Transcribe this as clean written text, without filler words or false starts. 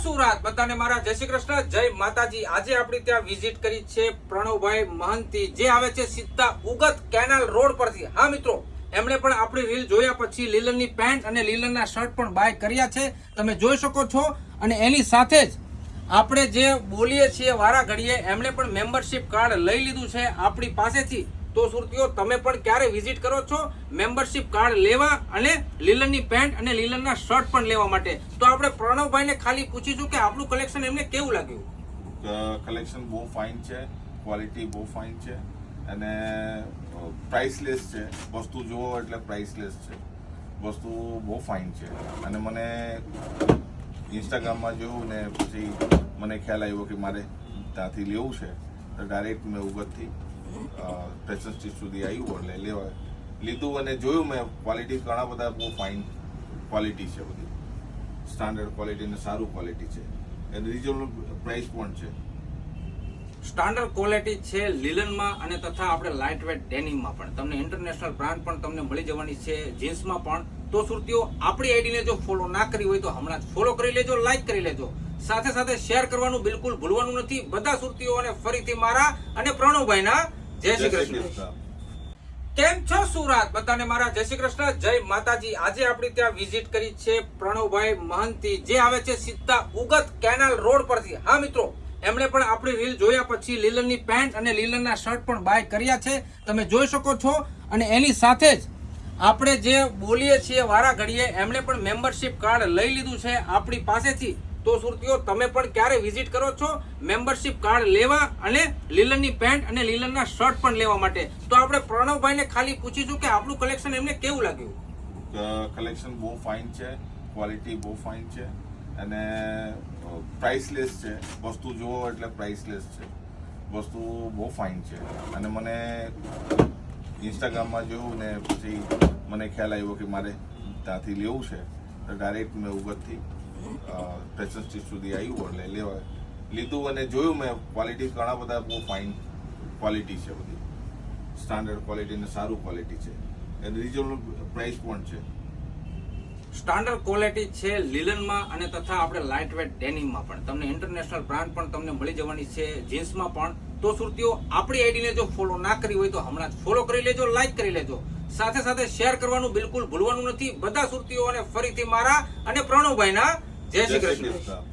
સુરત બધાને મારા જય શ્રી કૃષ્ણ, જય માતાજી। આજે આપણી ત્યાં વિઝિટ કરી છે પ્રણવભાઈ મહંતી, જે આવે છે સીધા ઉગત કેનાલ રોડ પરથી। હા મિત્રો, એમણે પણ આપણી રીલ જોયા પછી લીલનની પેન્ટ અને લીલનના શર્ટ પણ બાય કર્યા છે, તમે જોઈ શકો છો। અને એની સાથે જ આપણે જે બોલીએ છીએ વારા ઘડીએ, એમણે પણ મેમ્બરશિપ કાર્ડ લઈ લીધું છે આપણી પાસેથી। તો સુરતીઓ, તમે પણ ક્યારે વિઝિટ કરો છો મેમ્બરશિપ કાર્ડ લેવા અને લીલનની પેન્ટ અને લીલનના શર્ટ પણ લેવા માટે? તો આપણે પ્રણવભાઈને ખાલી પૂછીશું કે આપણું કલેક્શન એમને કેવું લાગ્યું। કલેક્શન બહુ ફાઇન છે, ક્વોલિટી બહુ ફાઇન છે અને પ્રાઇસલેસ છે। વસ્તુ જુઓ એટલે પ્રાઇસલેસ છે, વસ્તુ બહુ ફાઇન છે। અને મને ઇન્સ્ટાગ્રામમાં જોયું ને પછી મને ખ્યાલ આવ્યો કે મારે ત્યાંથી લેવું છે, તો ડાયરેક્ટ મેં ઉગતથી ફેશન સ્ટ્રીટ સુધી આવ્યું એટલે લેવા લીધું અને જોયું મેં ક્વોલિટી ઘણા બધા બહુ ફાઇન ક્વોલિટી છે, બધી સ્ટાન્ડર્ડ ક્વોલિટી અને સારું ક્વોલિટી છે અને રિઝનેબલ પ્રાઇસ પણ છે। સ્ટાન્ડર્ડ ક્વોલિટી છે લીલનમાં અને તથા આપણે લાઇટ વેટ ડેનિમમાં પણ તમને ઇન્ટરનેશનલ બ્રાન્ડ પણ તમને મળી જવાની છે, જીન્સમાં પણ। તો સુરતીઓ, આપણી આઈડીને જો ફોલો ના કરી હોય તો હમણાં જ ફોલો કરી લેજો, લાઈક કરી લેજો, સાથે સાથે શેર કરવાનું બિલકુલ ભૂલવાનું નથી। બધા સુરતીઓને ફરીથી મારા અને પ્રણવભાઈના જય શ્રી કૃષ્ણ। કેમ છો સુરત બધાને મારા જય શ્રી કૃષ્ણ, જય માતાજી। આજે આપણી ત્યાં વિઝિટ કરી છે પ્રણવભાઈ મહંતી, જે આવે છે સીધા ઉગત કેનાલ રોડ પરથી। હા મિત્રો, એમણે પણ આપણી રીલ જોયા પછી લીલનની પેન્ટ અને લીલનના શર્ટ પણ બાય કર્યા છે, તમે જોઈ શકો છો। અને એની સાથે જ આપણે જે બોલીએ છીએ વારા ઘડીએ, એમણે પણ મેમ્બરશિપ કાર્ડ લઈ લીધું છે આપણી પાસેથી। તો સુરતીઓ, તમે પણ ક્યારે વિઝિટ કરો છો મેમ્બરશિપ કાર્ડ લેવા અને લીલનની પેન્ટ અને લીલનના શર્ટ પણ લેવા માટે? તો આપણે પ્રણવભાઈને ખાલી પૂછીશું કે આપણું કલેક્શન એમને કેવું લાગ્યું। કલેક્શન બહુ ફાઇન છે, ક્વોલિટી બહુ ફાઇન છે અને પ્રાઇસલેસ છે। વસ્તુ જુઓ એટલે પ્રાઇસલેસ છે, વસ્તુ બહુ ફાઇન છે। અને મને ઇન્સ્ટાગ્રામમાં જોયું ને પછી મને ખ્યાલ આવ્યો કે મારે ત્યાંથી લેવું છે, તો ડાયરેક્ટ મેં ઉગતથી ફેશન સ્ટ્રીટ સુધી આવ્યું એટલે લેવા લીધું અને જોયું મેં ક્વોલિટી ઘણા બધા બહુ ફાઇન ક્વોલિટી છે, બધી સ્ટાન્ડર્ડ ક્વોલિટી અને સારું ક્વોલિટી છે અને રિઝનેબલ પ્રાઇસ પણ છે। સ્ટાન્ડર્ડ ક્વોલિટી છે લીલનમાં અને તથા આપણે લાઇટ વેટ ડેનિમમાં પણ તમને ઇન્ટરનેશનલ બ્રાન્ડ પણ તમને મળી જવાની છે, જીન્સમાં પણ। તો સુરતીઓ, આપણી આઈડીને જો ફોલો ના કરી હોય તો હમણાં જ ફોલો કરી લેજો, લાઈક કરી લેજો, સાથે સાથે શેર કરવાનું બિલકુલ ભૂલવાનું નથી। બધા સુરતીઓને ફરીથી મારા અને પ્રણવભાઈના જય શ્રી કૃષ્ણ।